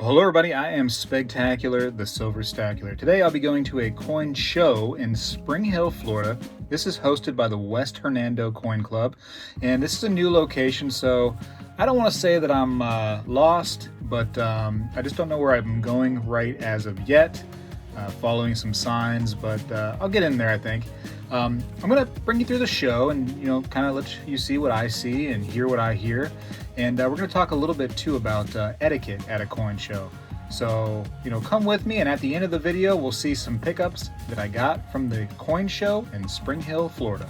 Well, hello everybody, I am Spegtacular, the Silver Stacular. Today I'll be going to a coin show in Spring Hill, Florida. This is hosted by the West Hernando Coin Club, and this is a new location, so I don't want to say that I'm lost, but I just don't know where I'm going right as of yet. Following some signs, but I'll get in there, I think. I'm gonna bring you through the show and kind of let you see what I see and hear what I hear, and we're gonna talk a little bit too about etiquette at a coin show. So come with me, and at the end of the video we'll see some pickups that I got from the coin show in Spring Hill, Florida.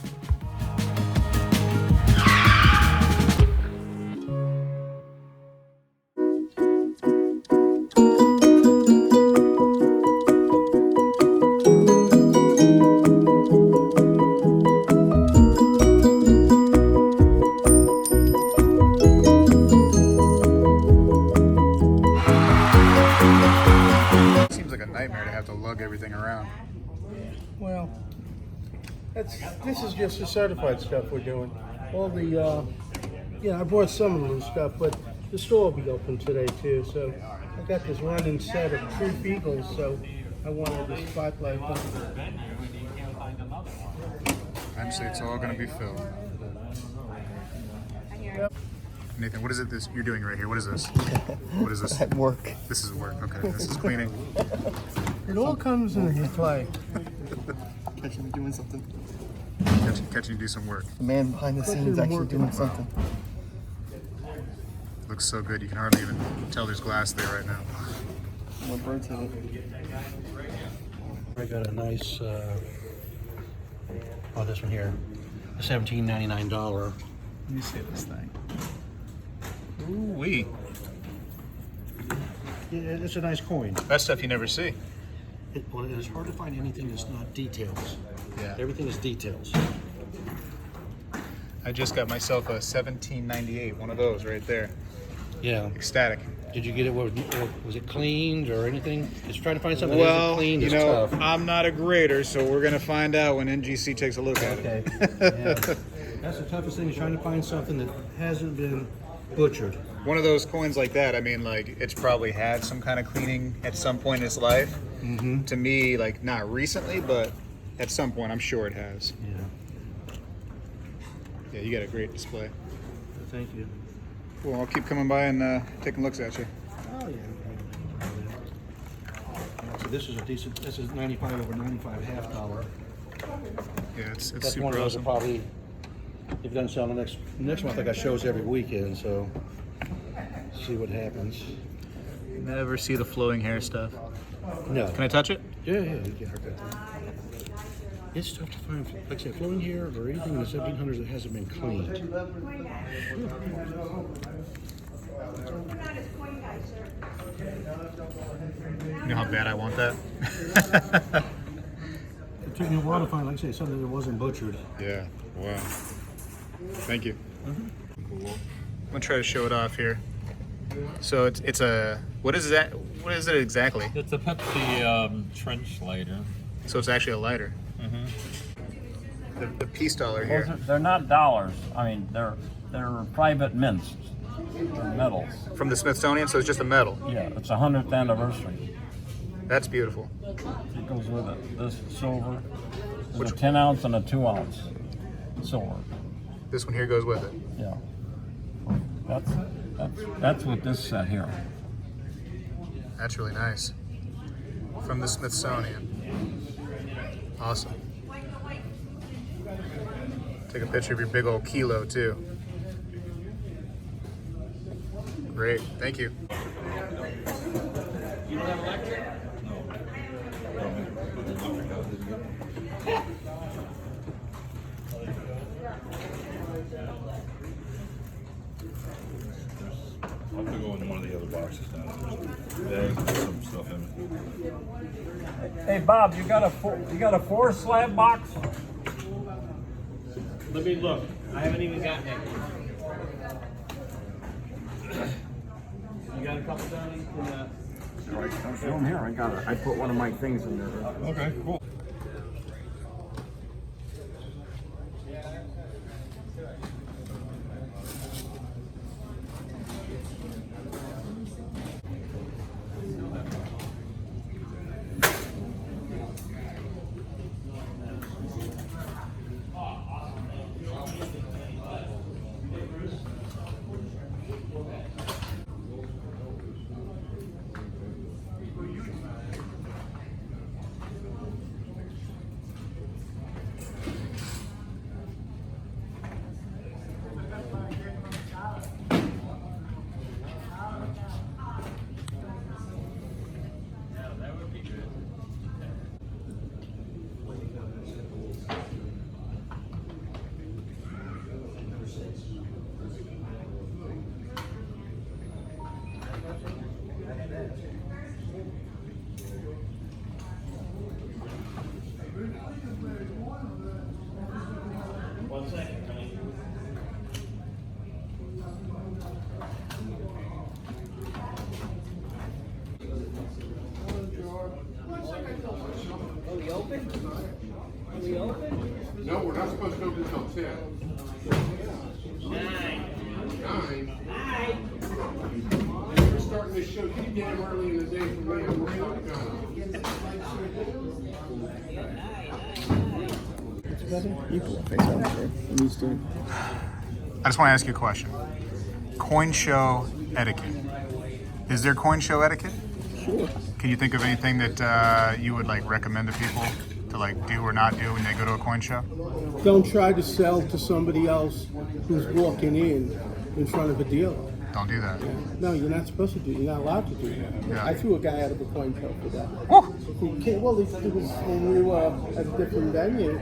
Nightmare to have to lug everything around. Well, this is just the certified stuff we're doing. All the, I brought some of the new stuff, but the store will be open today too. So I got this running set of Truth Eagles, so I wanted to spotlight them. Eventually it's all going to be filled. Yep. Nathan, what is it you're doing right here? What is this? What is this? At work. This is work. Okay, this is cleaning. It all comes into play. Catching me doing something. Catching you do some work. The man behind the scenes actually doing something. Looks so good. You can hardly even tell there's glass there right now. More birds in it. I got a nice, this one here, a $17.99. Let me see this thing. Ooh-wee. Yeah, it's a nice coin. That stuff you never see. Well, it's hard to find anything that's not details. Yeah. Everything is details. I just got myself a $17.98, one of those right there. Yeah. Ecstatic. Did you get it? Was it cleaned or anything? Just trying to find something that Well, isn't cleaned is tough. I'm not a grader, so we're going to find out when NGC takes a look at Okay. it. Yeah. That's the toughest thing, is trying to find something that hasn't been butchered. One of those coins like that, I mean, like, it's probably had some kind of cleaning at some point in its life. Mm-hmm. To me, like, not recently, but at some point, I'm sure it has. Yeah. Yeah, you got a great display. Thank you. Well, I'll keep coming by and taking looks at you. Oh, yeah. So this is a decent, this is 95 over 95 $half. Yeah, it's That's super one of those awesome. that probably, if it doesn't sell next month, I got shows every weekend, so see what happens. Never see the flowing hair stuff. No. Can I touch it? Yeah, you can. It's tough to find, like I said, flowing hair or anything in the 1700s that hasn't been cleaned. You know how bad I want that? It took me a while to find, like I say, something that wasn't butchered. Yeah, wow. Thank you. Cool. I'm gonna try to show it off here. So it's a, what is that? What is it exactly? It's a Pepsi trench lighter. So it's actually a lighter. Mm-hmm. The peace dollar here. They're not dollars. I mean, they're private mints. They're metals. From the Smithsonian, so it's just a metal. Yeah, it's 100th anniversary. That's beautiful. It goes with it. This is silver. There's Which- a 10 ounce and a 2 ounce silver. This one here goes with it. Yeah. That's what this set here. That's really nice. From the Smithsonian. Awesome. Take a picture of your big old kilo too. Great, thank you. You don't have electric? I'll have to go in one of the other boxes now. There's some stuff in it. Hey Bob, you got a 4 slab box? Let me look. I haven't even gotten it. You got a couple down in I'll show them here. I put one of my things in there. Okay, cool. You pull a face out there. I'm used to it. I just want to ask you a question. Coin show etiquette. Is there coin show etiquette? Sure. Can you think of anything that you would like recommend to people to like do or not do when they go to a coin show? Don't try to sell to somebody else who's walking in front of a dealer. Don't do that. No, you're not supposed to do. You're not allowed to do that. Yeah. I threw a guy out of a coin show for that. Woo! Well, it was when we were at a different venue,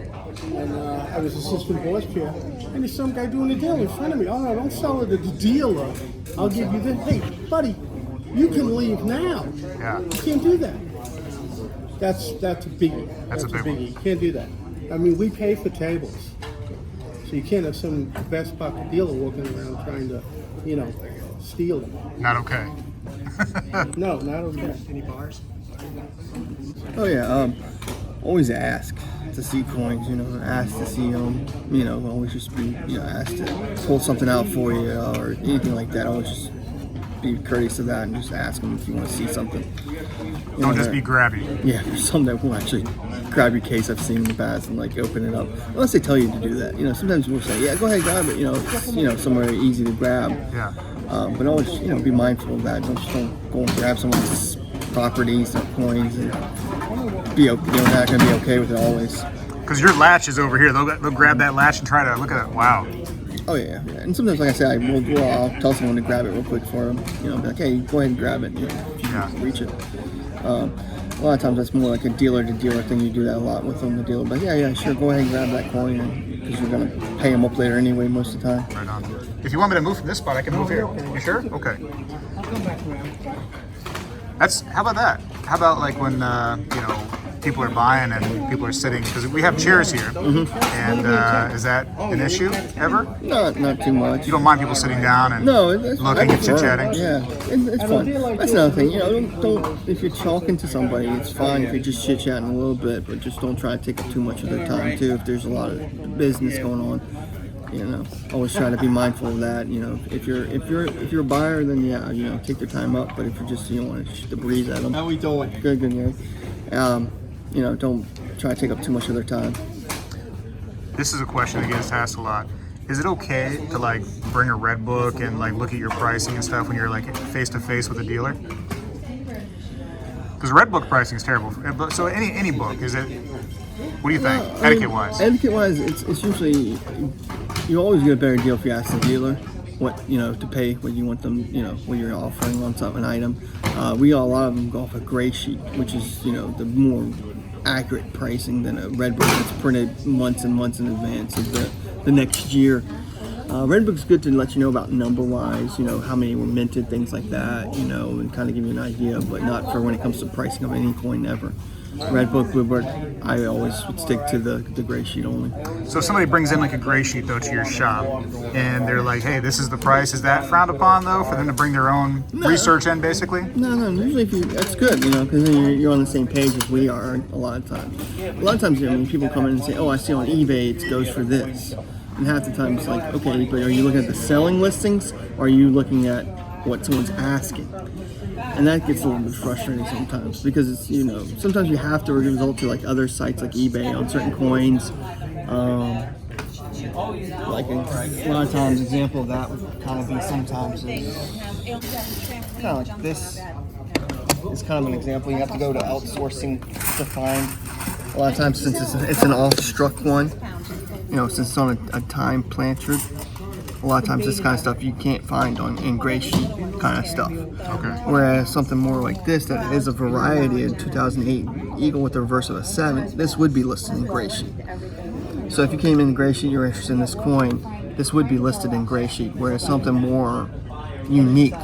and I was assistant boss chair, and there's some guy doing a deal in front of me. Oh no, don't sell it to the dealer. I'll give you this. Hey, buddy, you can leave now. Yeah. You can't do that. That's a biggie. That's a big one. biggie. You can't do that. I mean, we pay for tables, so you can't have some best pocket dealer walking around trying to, steal them. Not okay. No, not okay. Any bars? Oh yeah. Always ask to see coins. Ask to see them. Always just be ask to pull something out for you or anything like that. Always just be courteous to that and just ask them if you want to see something. Don't just be grabby. Yeah, there's some that will actually grab your case. I've seen in the past and like open it up. Unless they tell you to do that. Sometimes we'll say, yeah, go ahead, grab it. It's, somewhere easy to grab. Yeah. But always, be mindful of that. Don't go and grab someone's properties or coins and be not going to be okay with it always. Because your latch is over here. They'll grab that latch and try to look at it. Wow. Oh yeah. And sometimes, like I said, I'll tell someone to grab it real quick for them. Be like, hey, go ahead and grab it. If you can reach it. A lot of times that's more like a dealer-to-dealer thing. You do that a lot with them. The dealer, but yeah, sure, go ahead and grab that coin because you're gonna pay them up later anyway most of the time. Right on. If you want me to move from this spot, I can move here. You sure? Okay. I'll come back around. How about that? How about like when people are buying and people are sitting, because we have chairs here, and is that an issue ever? Not too much. You don't mind people sitting down and it's looking and chit-chatting? Yeah, it's fun. That's another thing. Don't if you're talking to somebody, it's fine if you're just chit-chatting a little bit, but just don't try to take up too much of their time too. If there's a lot of business going on, always try to be mindful of that. If you're a buyer, then take their time up. But if you're just want to shoot the breeze at them, How we doing? good. Don't try to take up too much of their time. This is a question that gets asked a lot. Is it okay to like bring a red book and like look at your pricing and stuff when you're like face to face with a dealer? Because red book pricing is terrible. So any book, is it? What do you think, etiquette-wise? Etiquette-wise, it's usually you always get a better deal if you ask the dealer what to pay, what you want them, what you're offering on an item. A lot of them go off a gray sheet, which is the more accurate pricing than a red book that's printed months and months in advance of the next year. Red book's good to let you know about number-wise, how many were minted, things like that, and kind of give you an idea, but not for when it comes to pricing of any coin ever. Red book would work. I always would stick to the gray sheet only. So if somebody brings in like a gray sheet though to your shop, and they're like, "Hey, this is the price." Is that frowned upon though for them to bring their own research in, basically? No. Usually, that's good, because then you're on the same page as we are a lot of times. A lot of times, people come in and say, "Oh, I see on eBay it goes for this," and half the time it's like, "Okay, but are you looking at the selling listings, or are you looking at what someone's asking?" And that gets a little bit frustrating sometimes because it's sometimes you have to resort to like other sites like eBay on certain coins. Like a lot of times, an example of that would kind of be sometimes is kind of like this. It's kind of an example. You have to go to outsourcing to find. A lot of times, since it's an off-struck one, since it's on a time planchard. A lot of times this kind of stuff you can't find in gray sheet kind of stuff. Okay. Whereas something more like this that is a variety in 2008 Eagle with the reverse of a 7, this would be listed in gray sheet. So if you came in gray sheet, you're interested in this coin, this would be listed in gray sheet. Whereas something more unique,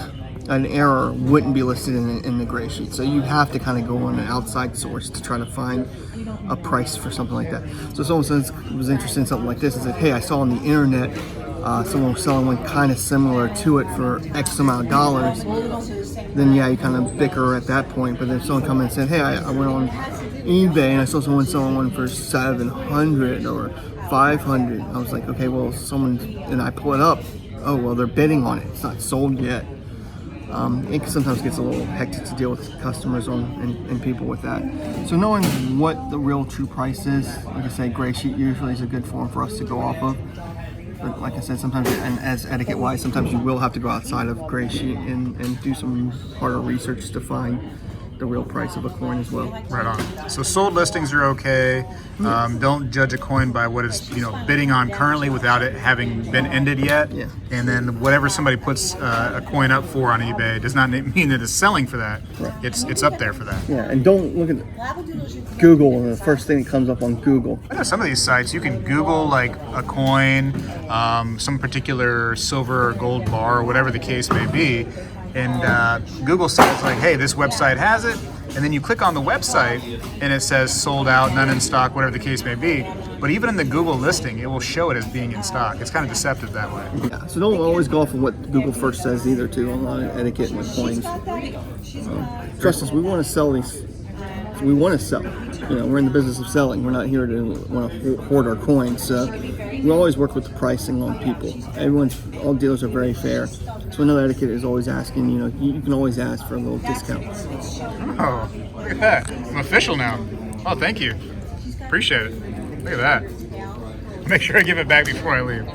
an error, wouldn't be listed in the gray sheet. So you have to kind of go on an outside source to try to find a price for something like that. So someone was interested in something like this and said, "Hey, I saw on the internet someone was selling one kind of similar to it for X amount of dollars," then you kind of bicker at that point. But then someone come in and said, "Hey, I went on eBay and I saw someone selling one for $700 or $500. I was like, "Okay, well, and I pull it up. Oh, well, they're bidding on it. It's not sold yet." It sometimes gets a little hectic to deal with customers and people with that. So knowing what the real true price is, like I say, gray sheet usually is a good form for us to go off of. But like I said, sometimes, and as etiquette wise, sometimes you will have to go outside of gray sheet and do some harder research to find the real price of a coin as well. Right on. So sold listings are okay. Don't judge a coin by what it's bidding on currently without it having been ended yet. Yeah. And then whatever somebody puts a coin up for on eBay does not mean that it's selling for that. Right. It's up there for that. Yeah, and don't look at Google and the first thing that comes up on Google. I know some of these sites you can Google like a coin, some particular silver or gold bar or whatever the case may be, and Google says like, hey, this website has it, and then you click on the website and it says sold out, none in stock, whatever the case may be. But even in the Google listing, it will show it as being in stock. It's kind of deceptive that way. Yeah, so don't always go off of what Google first says either, too, on etiquette and with coins. Trust us, we want to sell these. We want to sell. We're in the business of selling. We're not here to want to hoard our coins. So we always work with the pricing on people. All dealers are very fair. So another etiquette is always asking. You can always ask for a little discount. Oh, look at that! I'm official now. Oh, thank you. Appreciate it. Look at that. I'll make sure I give it back before I leave.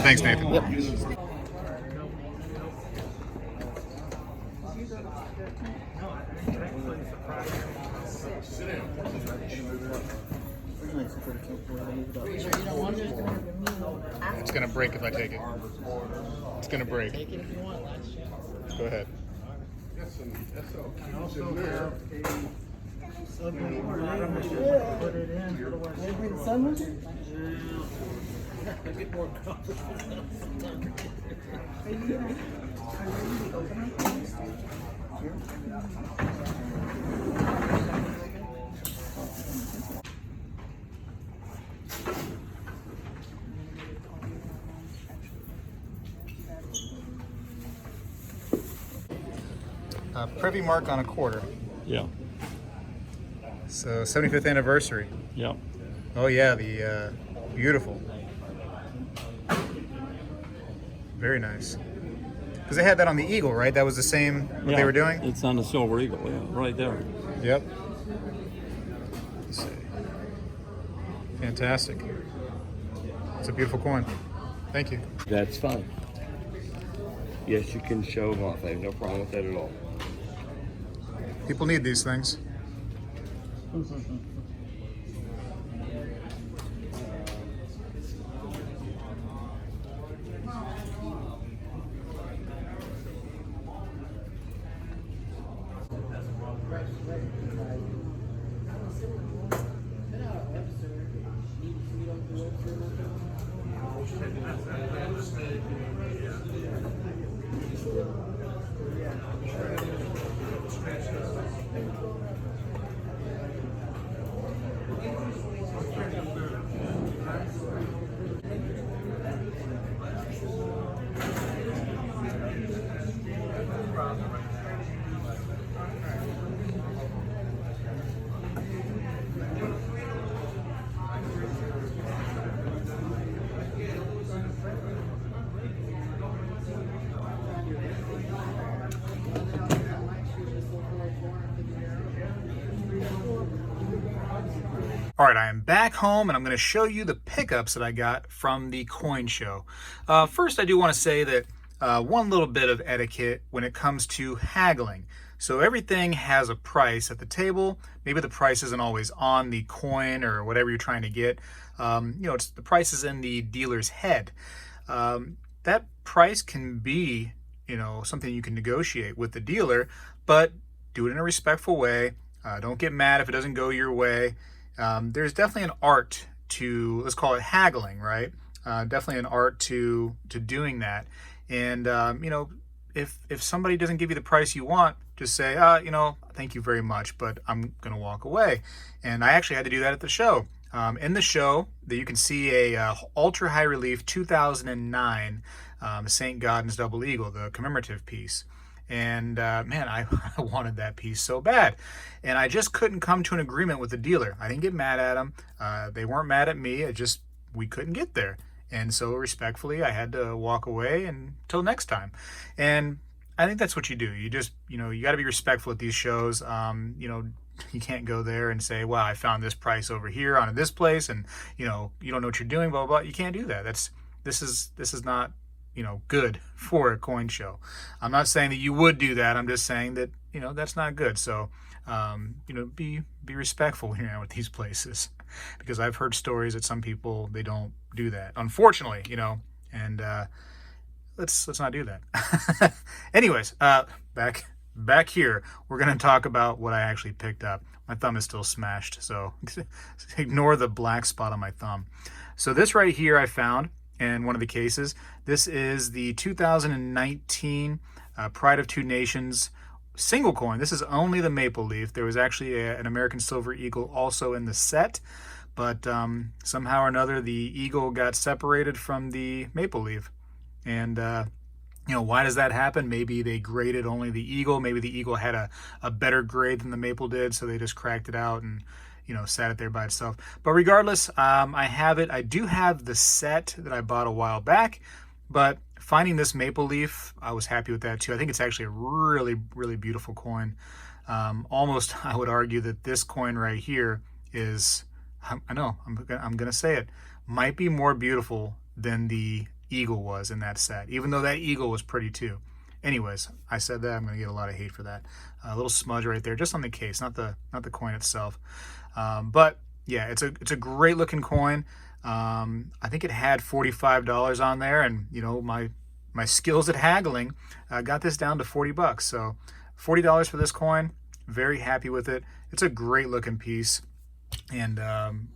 Thanks, Nathan. Yep. It's gonna break if I take it. It's gonna break. Take it if you want, Laci. Go ahead. Put it in. Privy mark on a quarter. Yeah. So 75th anniversary. Yeah. Oh yeah, the beautiful. Very nice. Because they had that on the Eagle, right? That was the same what they were doing? It's on the Silver Eagle, yeah, right there. Yep. Let's see. Fantastic. It's a beautiful coin. Thank you. That's fine. Yes, you can show them off. I have no problem with that at all. People need these things. All right, I am back home and I'm going to show you the pickups that I got from the coin show. First, I do want to say that one little bit of etiquette when it comes to haggling. So everything has a price at the table. Maybe the price isn't always on the coin or whatever you're trying to get. It's the price is in the dealer's head. That price can be, something you can negotiate with the dealer, but do it in a respectful way. Don't get mad if it doesn't go your way. There's definitely an art to, let's call it haggling, right? Definitely an art to doing that. And, if somebody doesn't give you the price you want, just say, thank you very much, but I'm going to walk away. And I actually had to do that at the show. In the show, that you can see a ultra high relief 2009 St. Gaudens Double Eagle, the commemorative piece. And man, I wanted that piece so bad. And I just couldn't come to an agreement with the dealer. I didn't get mad at them. They weren't mad at me. We couldn't get there. And so respectfully, I had to walk away until next time. And I think that's what you do. You just, you got to be respectful at these shows. You can't go there and say, well, I found this price over here on this place, and, you don't know what you're doing, blah, blah, blah. You can't do that. This is not, good for a coin show. I'm not saying that you would do that. I'm just saying that, that's not good. So, be respectful when you're out with these places, because I've heard stories that some people, they don't do that, unfortunately, and let's not do that. Anyways, back here, we're going to talk about what I actually picked up. My thumb is still smashed, so ignore the black spot on my thumb. So this right here I found in one of the cases. This is the 2019 Pride of Two Nations single coin. This is only the maple leaf. There was actually an American silver eagle also in the set, but somehow or another the eagle got separated from the maple leaf. And why does that happen? Maybe they graded only the eagle. Maybe the eagle had a better grade than the maple did, so they just cracked it out and sat it there by itself. But regardless, I have it. I do have the set that I bought a while back, but finding this maple leaf, I was happy with that too. I think it's actually a really, really beautiful coin. Almost, I would argue that this coin right here is, I know, I'm gonna say it, might be more beautiful than the eagle was in that set, even though that eagle was pretty too. Anyways, I said that, I'm gonna get a lot of hate for that. A little smudge right there, just on the case, not the coin itself. But yeah, it's a great looking coin. I think it had $45 on there, and my skills at haggling got this down to $40. So $40 for this coin. Very happy with it. It's a great looking piece. And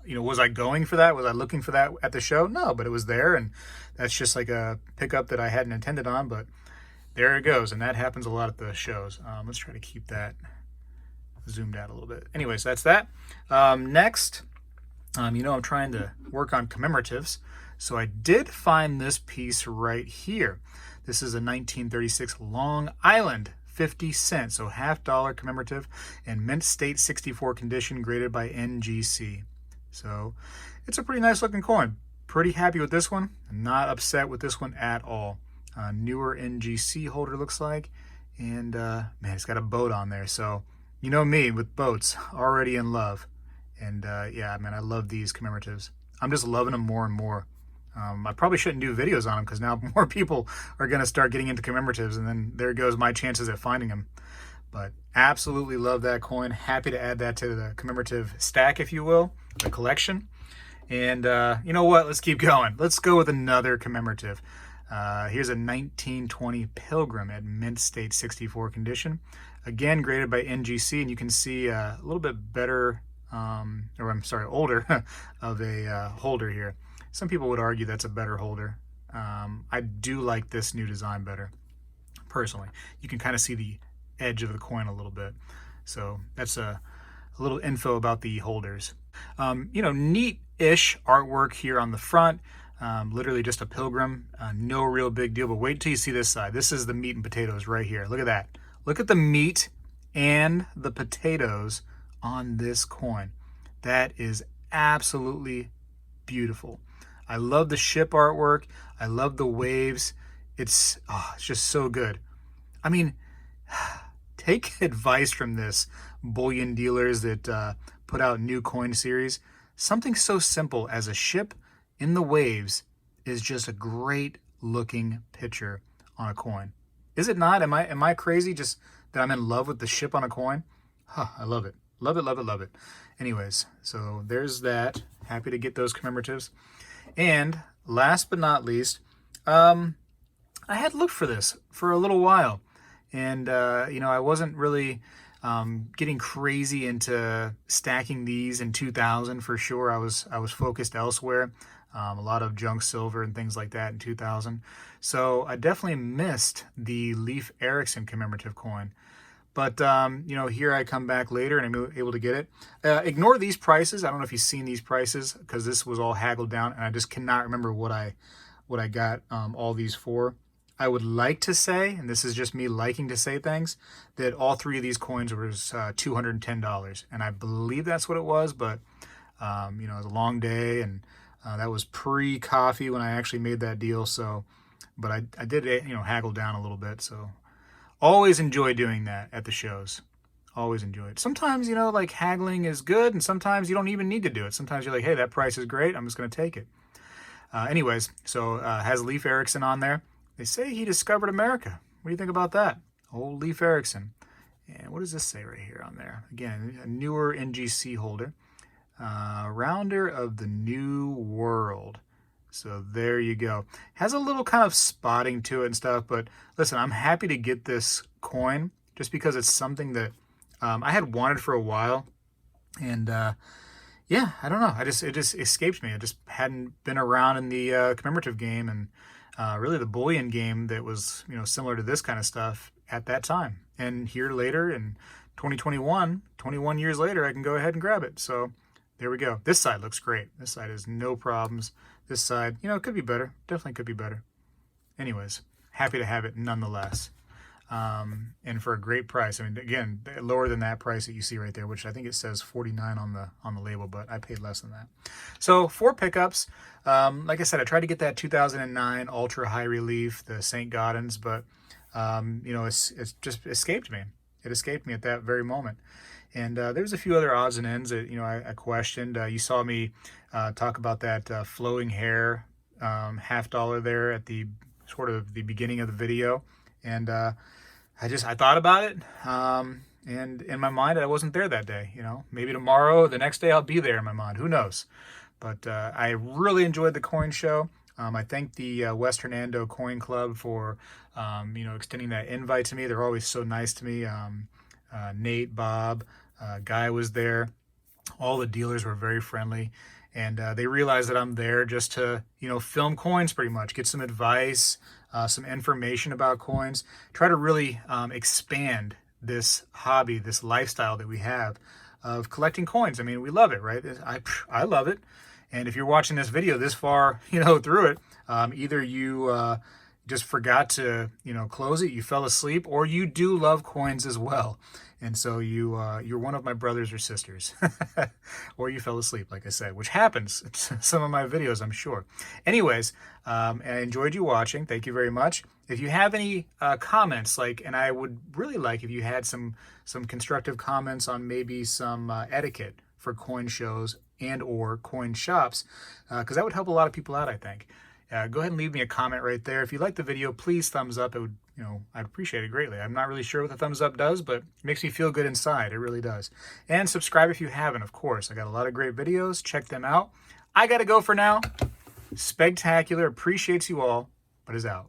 was I going for that? Was I looking for that at the show? No, but it was there, and that's just like a pickup that I hadn't intended on, but there it goes. And that happens a lot at the shows. Let's try to keep that zoomed out a little bit. Anyways, that's that. Next, I'm trying to work on commemoratives. So I did find this piece right here. This is a 1936 Long Island 50 cent, so $half commemorative, in mint state 64 condition, graded by NGC. So it's a pretty nice looking coin. Pretty happy with this one. Not upset with this one at all. Newer NGC holder looks like, and man, it's got a boat on there. So you know me with boats, already in love. And yeah, man, I love these commemoratives. I'm just loving them more and more. I probably shouldn't do videos on them, because now more people are going to start getting into commemoratives, and then there goes my chances at finding them. But absolutely love that coin. Happy to add that to the commemorative stack, if you will, the collection. And you know what? Let's keep going. Let's go with another commemorative. Here's a 1920 Pilgrim at mint state 64 condition. Again, graded by NGC, and you can see a little bit better, older of a holder here. Some people would argue that's a better holder. I do like this new design better, personally. You can kind of see the edge of the coin a little bit. So that's a little info about the holders. Neat-ish artwork here on the front. Literally just a pilgrim. No real big deal, but wait till you see this side. This is the meat and potatoes right here. Look at that. Look at the meat and the potatoes on this coin. That is absolutely beautiful. I love the ship artwork. I love the waves. It's just so good. I mean, take advice from this, bullion dealers that put out new coin series. Something so simple as a ship in the waves is just a great looking picture on a coin. Is it not? Am I crazy just that I'm in love with the ship on a coin? I love it. Love it, love it, love it. Anyways, so there's that. Happy to get those commemoratives. And last but not least, I had looked for this for a little while. And, I wasn't really getting crazy into stacking these in 2000 for sure. I was focused elsewhere. A lot of junk silver and things like that in 2000. So I definitely missed the Leif Erikson commemorative coin. But, here I come back later and I'm able to get it. Ignore these prices. I don't know if you've seen these prices, because this was all haggled down, and I just cannot remember what I got all these for. I would like to say, and this is just me liking to say things, that all three of these coins was $210. And I believe that's what it was, but, it was a long day, and That was pre-coffee when I actually made that deal. So, but I did, haggle down a little bit. So always enjoy doing that at the shows. Always enjoy it. Sometimes, like haggling is good, and sometimes you don't even need to do it. Sometimes you're like, hey, that price is great. I'm just going to take it. Anyways, so has Leif Erikson on there. They say he discovered America. What do you think about that? Old Leif Erikson. And what does this say right here on there? Again, a newer NGC holder. Rounder of the New World. So there you go. Has a little kind of spotting to it and stuff, but listen, I'm happy to get this coin just because it's something that I had wanted for a while. And yeah, I don't know. It just escaped me. I just hadn't been around in the commemorative game and really the bullion game that was, similar to this kind of stuff at that time. And here later in 2021, 21 years later, I can go ahead and grab it. So there we go. This side looks great. This side has no problems. This side, it could be better. Definitely could be better. Anyways, happy to have it nonetheless. And for a great price. I mean, again, lower than that price that you see right there, which I think it says $49 on the label, but I paid less than that. So 4 pickups. Like I said, I tried to get that 2009 ultra high relief, the St. Gaudens, but it's just escaped me. It escaped me at that very moment. And there's a few other odds and ends that I questioned. You saw me talk about that flowing hair $50 there at the sort of the beginning of the video, and I thought about it, and in my mind I wasn't there that day. Maybe tomorrow, the next day, I'll be there in my mind. Who knows? But I really enjoyed the coin show. I thank the West Hernando Coin Club for extending that invite to me. They're always so nice to me. Nate, Bob, Guy was there. All the dealers were very friendly, and they realized that I'm there just to film coins, pretty much, get some advice, some information about coins, try to really expand this hobby, this lifestyle that we have of collecting coins. I mean, we love it, right? I love it. And if you're watching this video this far, through it, either you just forgot to, close it, you fell asleep, or you do love coins as well. And so you're one of my brothers or sisters, or you fell asleep, like I said, which happens in some of my videos, I'm sure. Anyways, I enjoyed you watching. Thank you very much. If you have any comments, and I would really like if you had some constructive comments on maybe some etiquette for coin shows and or coin shops, because that would help a lot of people out, I think. Go ahead and leave me a comment right there. If you like the video, please thumbs up. It would, I'd appreciate it greatly. I'm not really sure what the thumbs up does, but it makes me feel good inside. It really does. And subscribe if you haven't, of course. I got a lot of great videos. Check them out. I got to go for now. Spegtacular appreciates you all, but is out.